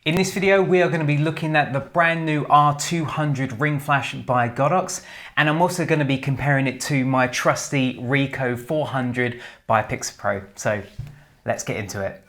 In this video, we are going to be looking at the brand new R200 ring flash by Godox, and I'm also going to be comparing it to my trusty Ricoh 400 by PiXAPRO. So let's get into it.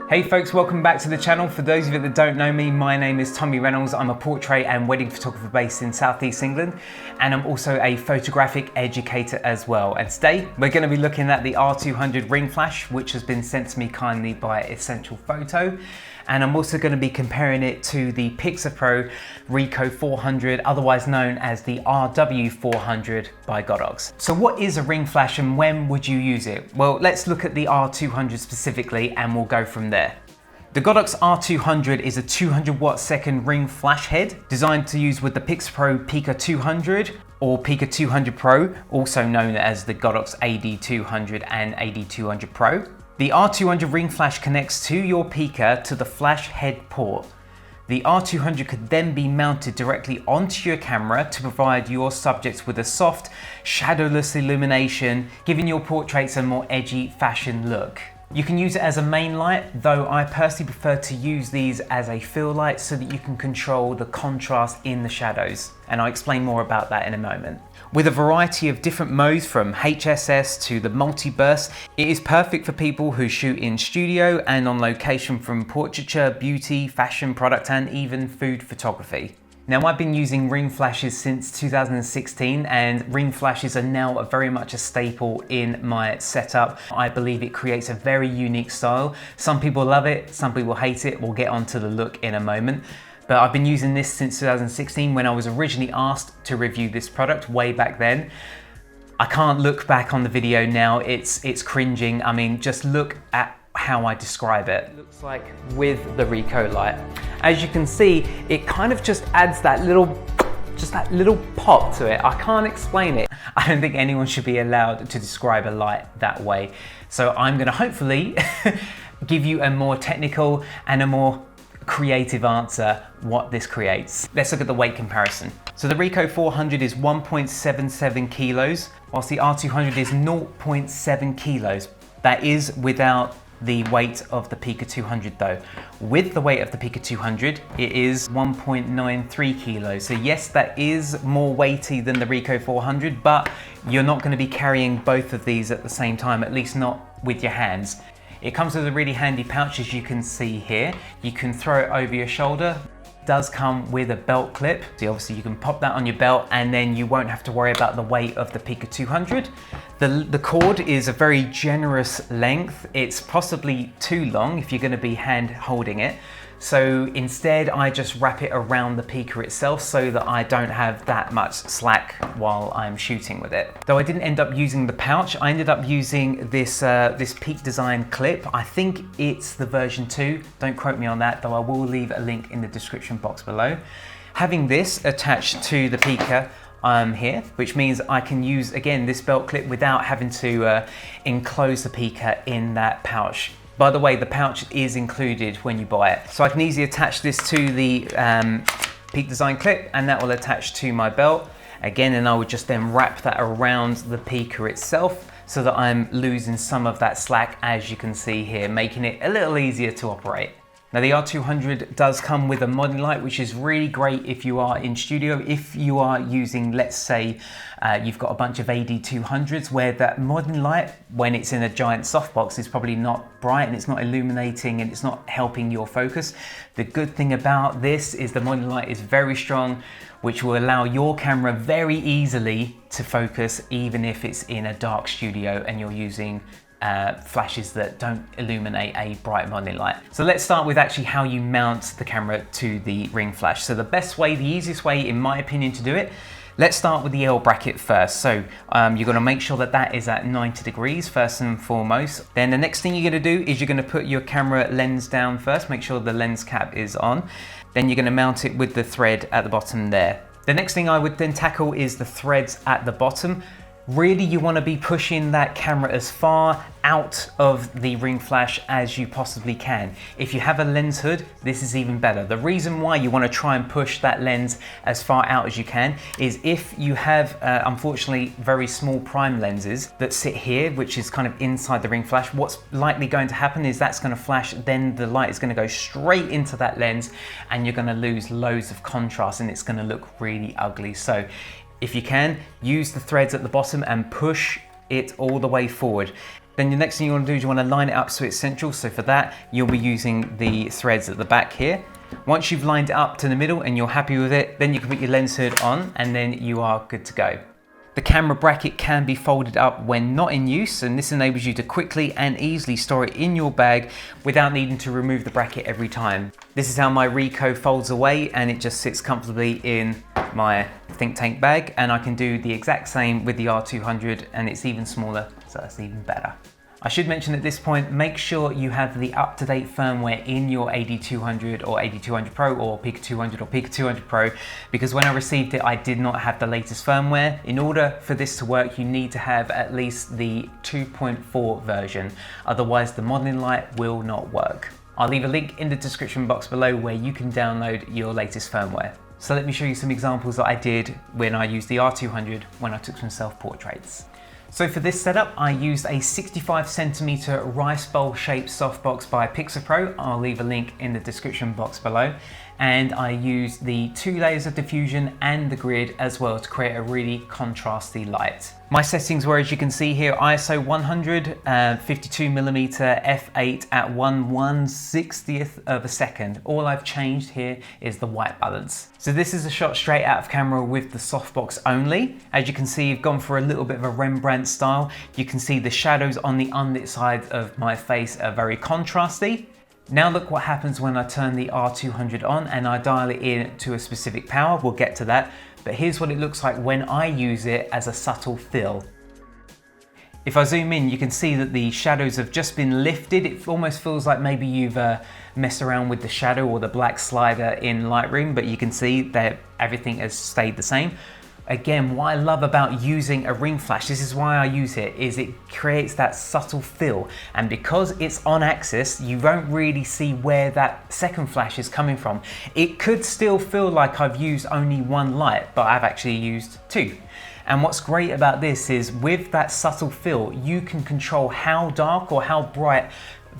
Hey folks, welcome back to the channel. For those of you that don't know me, my name is Reynolds. I'm a portrait and wedding photographer based in Southeast England, and I'm also a photographic educator as well. And today we're going to be looking at the R200 ring flash, which has been sent to me kindly by EssentialPhoto. And I'm also going to be comparing it to the PiXAPRO Ricoh 400, otherwise known as the RW400 by Godox. So what is a ring flash and when would you use it? Well, let's look at the R200 specifically and we'll go from there. The Godox R200 is a 200 watt second ring flash head designed to use with the PiXAPRO Pica 200 or Pica 200 Pro, also known as the Godox AD200 and AD200 Pro. The R200 ring flash connects to your Pica to the flash head port. The R200 could then be mounted directly onto your camera to provide your subjects with a soft, shadowless illumination, giving your portraits a more edgy fashion look. You can use it as a main light, though I personally prefer to use these as a fill light so that you can control the contrast in the shadows. And I'll explain more about that in a moment. With a variety of different modes from HSS to the multi-burst, it is perfect for people who shoot in studio and on location from portraiture, beauty, fashion, product and even food photography. Now, I've been using ring flashes since 2016 and ring flashes are now very much a staple in my setup. I believe it creates a very unique style. Some people love it, some people hate it. We'll get onto the look in a moment. But I've been using this since 2016 when I was originally asked to review this product way back then. I can't look back on the video now, it's cringing. I mean, just look at how I describe it. It looks like with the Ricoh light. As you can see, it kind of just adds that little pop to it. I can't explain it. I don't think anyone should be allowed to describe a light that way. So I'm gonna hopefully give you a more technical and a more creative answer what this creates. Let's look at the weight comparison. So the Ricoh 400 is 1.77 kilos, whilst the R200 is 0.7 kilos. That is without the weight of the Pica 200 though. With the weight of the Pica 200, it is 1.93 kilos. So yes, that is more weighty than the Ricoh 400, but you're not going to be carrying both of these at the same time, at least not with your hands. It comes with a really handy pouch, as you can see here. You can throw it over your shoulder. It does come with a belt clip. So obviously you can pop that on your belt and then you won't have to worry about the weight of the Pica 200. The cord is a very generous length. It's possibly too long if you're going to be hand holding it. So instead I just wrap it around the Pica itself so that I don't have that much slack while I'm shooting with it. Though I didn't end up using the pouch, I ended up using this Peak Design clip. I think it's the version 2, don't quote me on that, though I will leave a link in the description box below. Having this attached to the Pica here, which means I can use, again, this belt clip without having to enclose the Pica in that pouch. By the way, the pouch is included when you buy it. So I can easily attach this to the Peak Design clip and that will attach to my belt. Again, and I would just then wrap that around the Pica itself so that I'm losing some of that slack, as you can see here, making it a little easier to operate. Now the R200 does come with a modding light, which is really great if you are in studio. If you are using, let's say, you've got a bunch of AD200s where that modding light, when it's in a giant softbox, is probably not bright and it's not illuminating and it's not helping your focus. The good thing about this is the modding light is very strong, which will allow your camera very easily to focus even if it's in a dark studio and you're using flashes that don't illuminate a bright modding light. So let's start with actually how you mount the camera to the ring flash. So the best way, the easiest way in my opinion to do it, let's start with the L bracket first. So you're going to make sure that that is at 90 degrees first and foremost. Then the next thing you're going to do is you're going to put your camera lens down first, make sure the lens cap is on. Then you're going to mount it with the thread at the bottom there. The next thing I would then tackle is the threads at the bottom. Really, you want to be pushing that camera as far out of the ring flash as you possibly can. If you have a lens hood, this is even better. The reason why you want to try and push that lens as far out as you can is if you have, unfortunately, very small prime lenses that sit here, which is kind of inside the ring flash, what's likely going to happen is that's going to flash, then the light is going to go straight into that lens and you're going to lose loads of contrast and it's going to look really ugly. So if you can, use the threads at the bottom and push it all the way forward. Then the next thing you want to do is you want to line it up so it's central. So for that, you'll be using the threads at the back here. Once you've lined it up to the middle and you're happy with it, then you can put your lens hood on and then you are good to go. The camera bracket can be folded up when not in use, and this enables you to quickly and easily store it in your bag without needing to remove the bracket every time. This is how my Ricoh folds away and it just sits comfortably in my think tank bag, and I can do the exact same with the R200 and it's even smaller, so that's even better. I should mention at this point, make sure you have the up-to-date firmware in your AD200 or AD200 Pro or PiXAPRO or PiXAPRO Pro, because when I received it, I did not have the latest firmware. In order for this to work, you need to have at least the 2.4 version. Otherwise, the modeling light will not work. I'll leave a link in the description box below where you can download your latest firmware. So let me show you some examples that I did when I used the R200 when I took some self-portraits. So for this setup, I used a 65cm rice bowl shaped softbox by PiXAPRO. I'll leave a link in the description box below. And I used the 2 layers of diffusion and the grid as well to create a really contrasty light. My settings were, as you can see here, ISO 100, 52mm f8 at 1/160th of a second. All I've changed here is the white balance. So this is a shot straight out of camera with the softbox only. As you can see, I've gone for a little bit of a Rembrandt style. You can see the shadows on the unlit side of my face are very contrasty. Now look what happens when I turn the R200 on and I dial it in to a specific power. We'll get to that, but here's what it looks like when I use it as a subtle fill. If I zoom in, you can see that the shadows have just been lifted. It almost feels like maybe you've messed around with the shadow or the black slider in Lightroom, but you can see that everything has stayed the same. Again, what I love about using a ring flash, this is why I use it, is it creates that subtle fill. And because it's on axis, you won't really see where that second flash is coming from. It could still feel like I've used only one light, but I've actually used two. And what's great about this is with that subtle fill, you can control how dark or how bright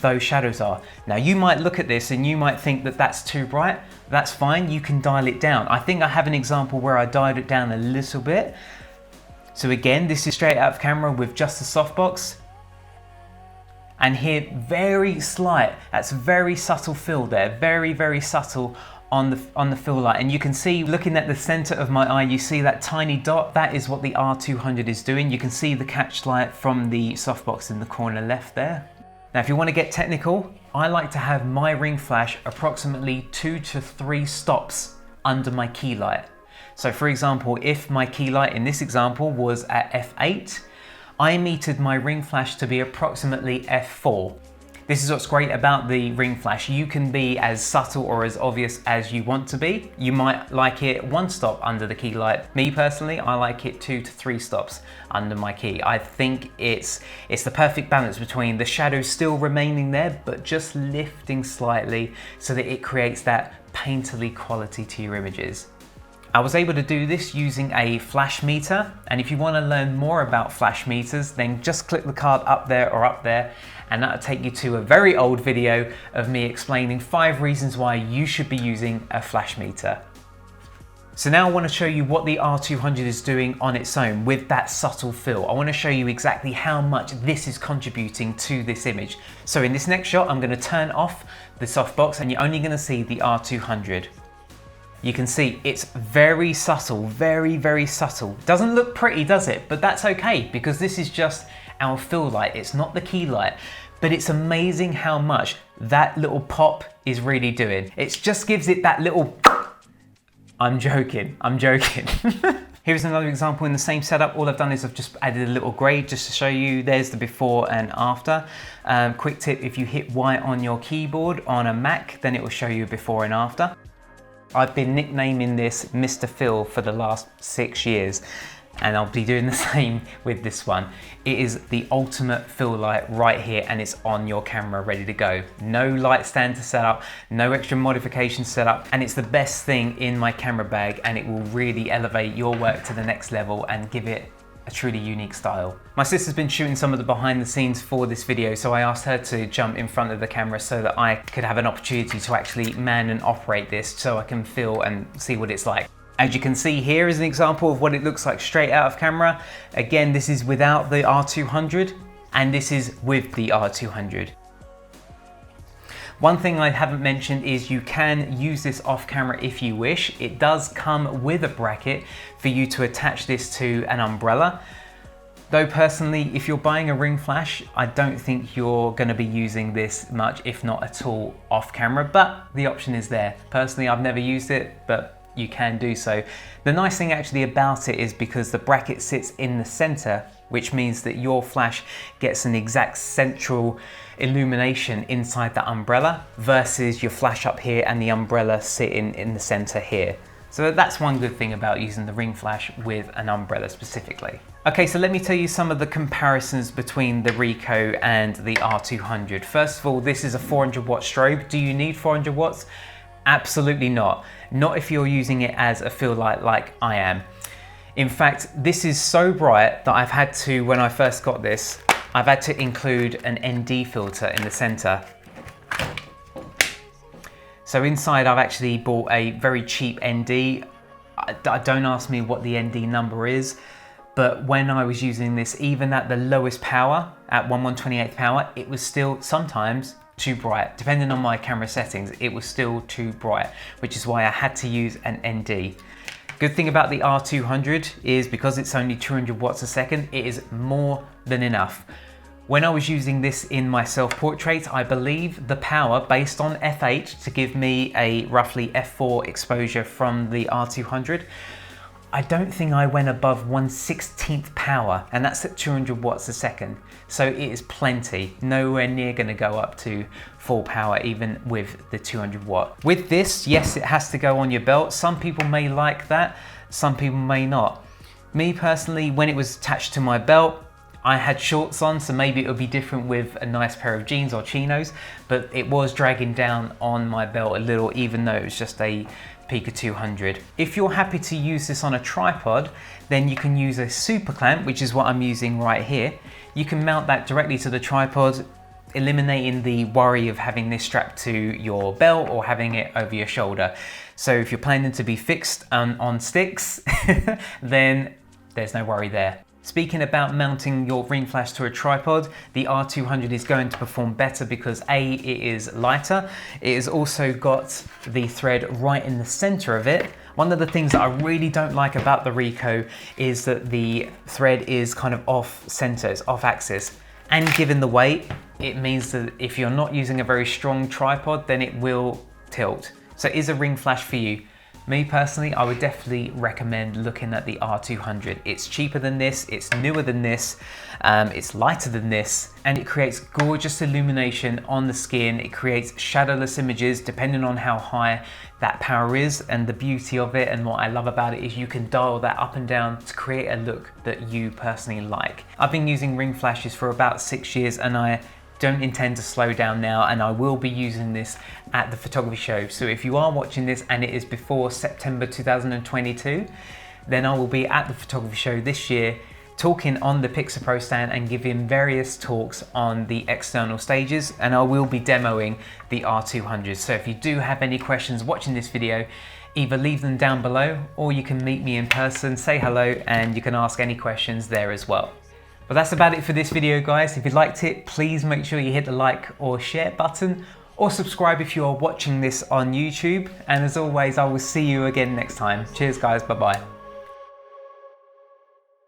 those shadows are. Now you might look at this and you might think that that's too bright. That's fine, you can dial it down. I think I have an example where I dialed it down a little bit. So again, this is straight out of camera with just the softbox. And here, very slight, that's very subtle fill there, very, very subtle on the fill light. And you can see, looking at the center of my eye, you see that tiny dot. That is what the R200 is doing. You can see the catch light from the softbox in the corner left there. Now, if you want to get technical, I like to have my ring flash approximately 2 to 3 stops under my key light. So for example, if my key light in this example was at f8, I metered my ring flash to be approximately f4. This is what's great about the ring flash. You can be as subtle or as obvious as you want to be. You might like it 1 stop under the key light. Me personally, I like it 2 to 3 stops under my key. I think it's the perfect balance between the shadows still remaining there, but just lifting slightly so that it creates that painterly quality to your images. I was able to do this using a flash meter, and if you want to learn more about flash meters, then just click the card up there or up there, and that'll take you to a very old video of me explaining 5 reasons why you should be using a flash meter. So now I want to show you what the R200 is doing on its own with that subtle fill. I want to show you exactly how much this is contributing to this image. So in this next shot, I'm going to turn off the softbox and you're only going to see the R200. You can see it's very subtle, very, very subtle. Doesn't look pretty, does it? But that's okay, because this is just our fill light. It's not the key light, but it's amazing how much that little pop is really doing. It just gives it that little, I'm joking. Here's another example in the same setup. All I've done is I've just added a little grade just to show you. There's the before and after. Quick tip, if you hit Y on your keyboard on a Mac, then it will show you before and after. I've been nicknaming this Mr. Phil for the last 6 years. And I'll be doing the same with this one. It is the ultimate fill light right here, and it's on your camera ready to go. No light stand to set up, no extra modifications set up, and it's the best thing in my camera bag, and it will really elevate your work to the next level and give it a truly unique style. My sister's been shooting some of the behind the scenes for this video, so I asked her to jump in front of the camera so that I could have an opportunity to actually man and operate this so I can feel and see what it's like. As you can see, here is an example of what it looks like straight out of camera. Again, this is without the R200, and this is with the R200. One thing I haven't mentioned is you can use this off camera if you wish. It does come with a bracket for you to attach this to an umbrella. Though personally, if you're buying a ring flash, I don't think you're going to be using this much, if not at all, off camera, but the option is there. Personally, I've never used it, but you can do so. The nice thing actually about it is because the bracket sits in the center, which means that your flash gets an exact central illumination inside the umbrella versus your flash up here and the umbrella sitting in the center here. So that's one good thing about using the ring flash with an umbrella specifically. Okay, so let me tell you some of the comparisons between the Ricoh and the R200. First of all, this is a 400 watt strobe. Do you need 400 watts? Absolutely not. Not if you're using it as a fill light like I am. In fact, this is so bright that I've had to, when I first got this, I've had to include an ND filter in the center. So inside I've actually bought a very cheap ND. Don't ask me what the ND number is, but when I was using this, even at the lowest power, at 1/128th power, it was still sometimes too bright. Depending on my camera settings, it was still too bright, which is why I had to use an ND. Good thing about the R200 is because it's only 200 watts a second, it is more than enough. When I was using this in my self-portrait, I believe the power based on f8 to give me a roughly f4 exposure from the R200, I don't think I went above 1/16th power, and that's at 200 watts a second. So it is plenty, nowhere near gonna go up to full power, even with the 200 watt. With this, yes, it has to go on your belt. Some people may like that, some people may not. Me personally, when it was attached to my belt, I had shorts on, so maybe it would be different with a nice pair of jeans or chinos, but it was dragging down on my belt a little, even though it was just a Pica 200. If you're happy to use this on a tripod, then you can use a super clamp, which is what I'm using right here. You can mount that directly to the tripod, eliminating the worry of having this strapped to your belt or having it over your shoulder. So if you're planning to be fixed on sticks, then there's no worry there. Speaking about mounting your ring flash to a tripod, the R200 is going to perform better because A, it is lighter. It has also got the thread right in the center of it. One of the things that I really don't like about the Ricoh is that the thread is kind of off center, it's off axis. And given the weight, it means that if you're not using a very strong tripod, then it will tilt. So is a ring flash for you? Me personally, I would definitely recommend looking at the R200. It's cheaper than this, it's newer than this, it's lighter than this, and it creates gorgeous illumination on the skin. It creates shadowless images depending on how high that power is, and the beauty of it and what I love about it is you can dial that up and down to create a look that you personally like. I've been using ring flashes for about 6 years and I don't intend to slow down now, and I will be using this at the photography show. So if you are watching this and it is before September 2022, then I will be at the photography show this year talking on the PiXAPRO stand and giving various talks on the external stages, and I will be demoing the R200. So if you do have any questions watching this video, either leave them down below or you can meet me in person, say hello, and you can ask any questions there as well. But that's about it for this video, guys. If you liked it, please make sure you hit the like or share button, or subscribe if you are watching this on YouTube. And as always, I will see you again next time. Cheers, guys. Bye-bye.